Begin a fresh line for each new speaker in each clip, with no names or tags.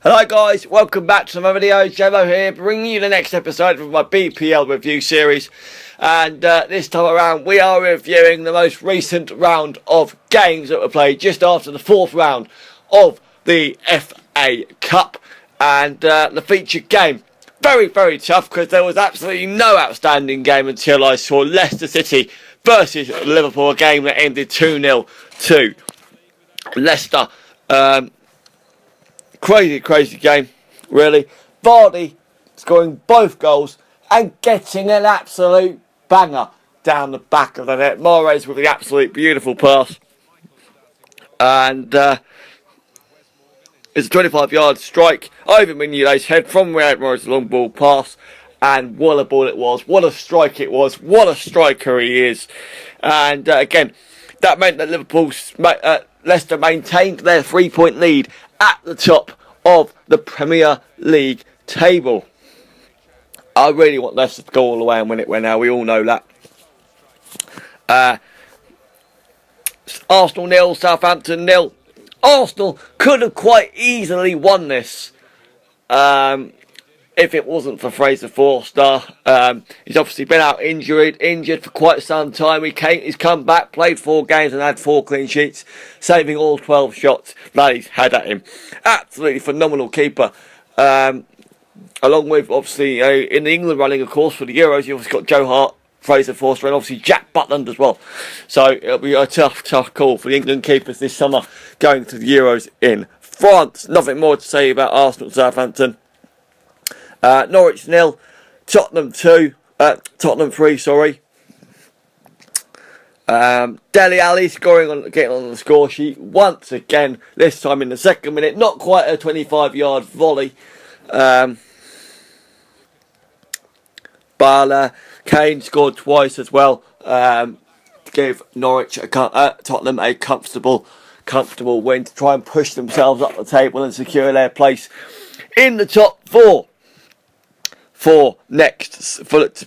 Hello guys, welcome back to my video. Jamo here, bringing you the next episode of my BPL review series. And this time around we are reviewing the most recent round of games that were played just after the fourth round of the FA Cup. And the featured game, very tough, because there was absolutely no outstanding game until I saw Leicester City versus Liverpool, a game that ended 2-0 to Leicester. Crazy game, really. Vardy scoring both goals and getting an absolute banger down the back of the net. Mahrez with the absolute beautiful pass. And it's a 25-yard strike over Mignolet's head from Riyad Mahrez's long ball pass. And what a ball it was. What a strike it was. What a striker he is. And again, that meant that Leicester maintained their 3-point lead at the top of the Premier League table. I really want Leicester to go all the way and win it now. We all know that. Arsenal 0, Southampton 0. Arsenal could have quite easily won this if it wasn't for Fraser Forster. He's obviously been out injured for quite some time. He's come back, played 4 games and had 4 clean sheets, saving all 12 shots that he's had at him. Absolutely phenomenal keeper. Along with, obviously, in the England running, of course, for the Euros, you've obviously got Joe Hart, Fraser Forster, and obviously Jack Butland as well. So it'll be a tough call for the England keepers this summer going to the Euros in France. Nothing more to say about Arsenal Southampton. Norwich 0, Tottenham 3, sorry. Dele Alli getting on the score sheet once again, this time in the second minute. Not quite a 25-yard volley. But Kane scored twice as well. Give Tottenham a comfortable win to try and push themselves up the table and secure their place in the top 4. To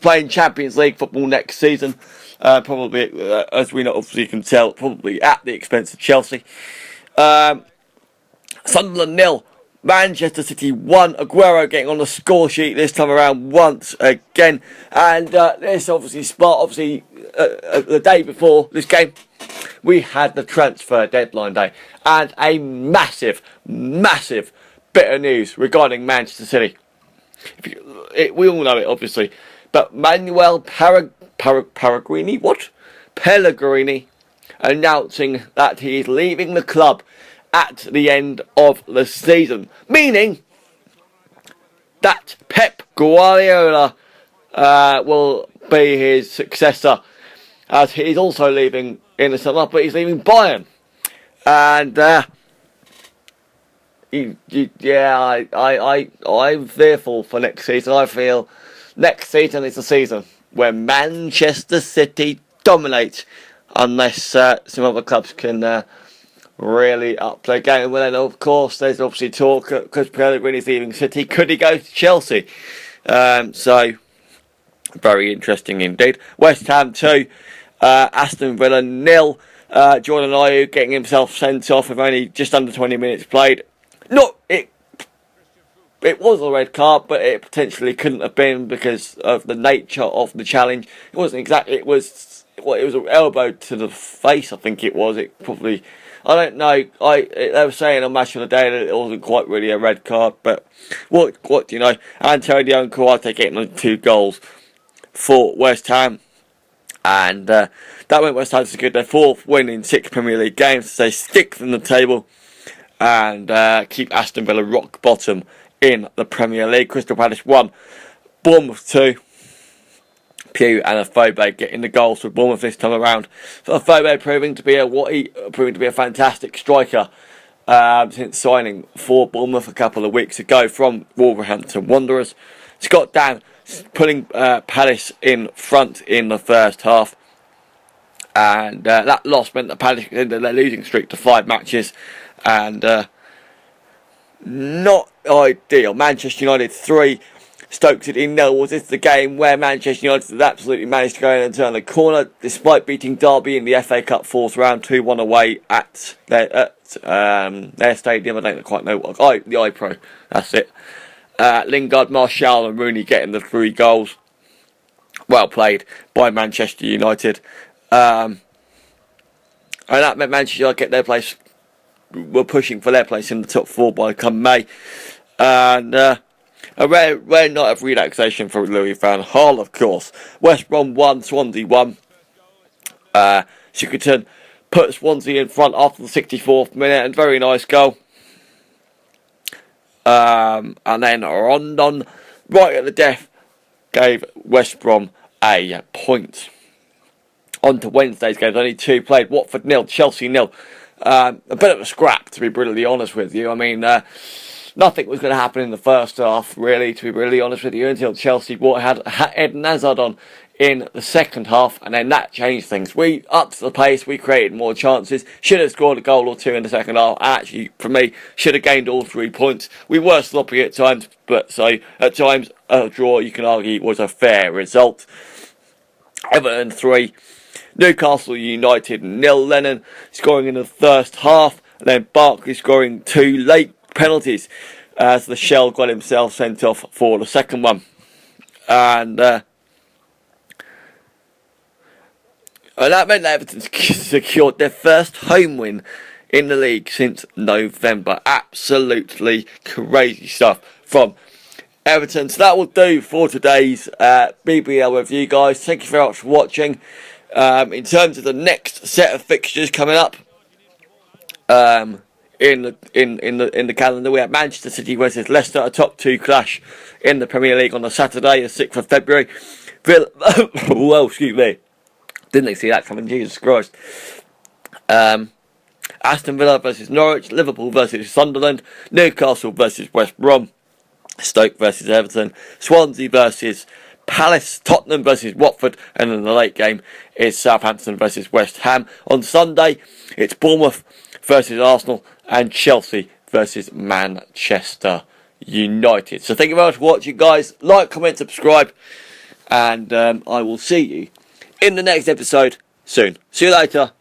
play in Champions League football next season. Probably, as we obviously can tell, probably at the expense of Chelsea. Sunderland 0, Manchester City 1. Aguero getting on the score sheet this time around once again. And this obviously the day before this game, we had the transfer deadline day. And a massive bit of news regarding Manchester City. We all know it, obviously, but Manuel Pellegrini announcing that he is leaving the club at the end of the season, meaning that Pep Guardiola will be his successor, as he is also leaving in the summer, but he's leaving Bayern. And I'm fearful for next season. I feel next season is the season where Manchester City dominate, unless some other clubs can really up their game. Well, then of course there's obviously talk because Pellegrini's leaving City. Could he go to Chelsea? So very interesting indeed. West Ham 2, Aston Villa 0. Jordan Ayew getting himself sent off with only just under 20 minutes played. It was a red card, but it potentially couldn't have been because of the nature of the challenge. It wasn't exactly. It was an elbow to the face. I think it was. It probably. I don't know. They were saying on Match of the Day that it wasn't quite really a red card, but what do you know? Antonio and Kouate getting on 2 goals for West Ham, and that went West Ham to secure their 4th win in 6 Premier League games. So they stick in the table and keep Aston Villa rock bottom in the Premier League. Crystal Palace 1, Bournemouth 2. Pugh and Afobe getting the goals for Bournemouth this time around. So Afobe proving to be a fantastic striker since signing for Bournemouth a couple of weeks ago from Wolverhampton Wanderers. Scott Dan putting Palace in front in the first half. And that loss meant that Palace ended their losing streak to 5 matches. And not ideal. Manchester United 3, Stoke City 0. Was this the game where Manchester United had absolutely managed to go in and turn the corner, despite beating Derby in the FA Cup fourth round 2-1 away at their stadium? I don't quite know what. The iPro. That's it. Lingard, Martial and Rooney getting the 3 goals. Well played by Manchester United. And that meant Manchester United get their place. Were pushing for their place in the top 4 by come May. And a rare night of relaxation for Louis van Gaal, of course. West Brom 1, Swansea 1. Shickerton put Swansea in front after the 64th minute, and very nice goal. And then Rondon, right at the death, gave West Brom a point. On to Wednesday's games, only 2 played. Watford 0, Chelsea 0. A bit of a scrap, to be brutally honest with you. I mean, nothing was going to happen in the first half, really, to be really honest with you, until Chelsea had Eden Hazard on in the second half, and then that changed things. We upped the pace, we created more chances, should have scored a goal or 2 in the second half, and actually, for me, should have gained all 3 points. We were sloppy at times, but so at times a draw, you can argue, was a fair result. Everton 3, Newcastle United 0. Lennon scoring in the first half, and then Barclays scoring 2 late penalties as the Shell got himself sent off for the second one. And that meant that Everton secured their first home win in the league since November. Absolutely crazy stuff from Everton. So that will do for today's BBL review, guys. Thank you very much for watching. In terms of the next set of fixtures coming up, in the calendar, we have Manchester City versus Leicester, a top 2 clash in the Premier League on the Saturday, the 6th of February. Well, excuse me. Didn't see that coming, Jesus Christ. Aston Villa versus Norwich, Liverpool versus Sunderland, Newcastle versus West Brom, Stoke versus Everton, Swansea versus Palace, Tottenham versus Watford, and then the late game is Southampton versus West Ham. On Sunday, it's Bournemouth versus Arsenal and Chelsea versus Manchester United. So thank you very much for watching, guys. Like, comment, subscribe, and I will see you in the next episode soon. See you later.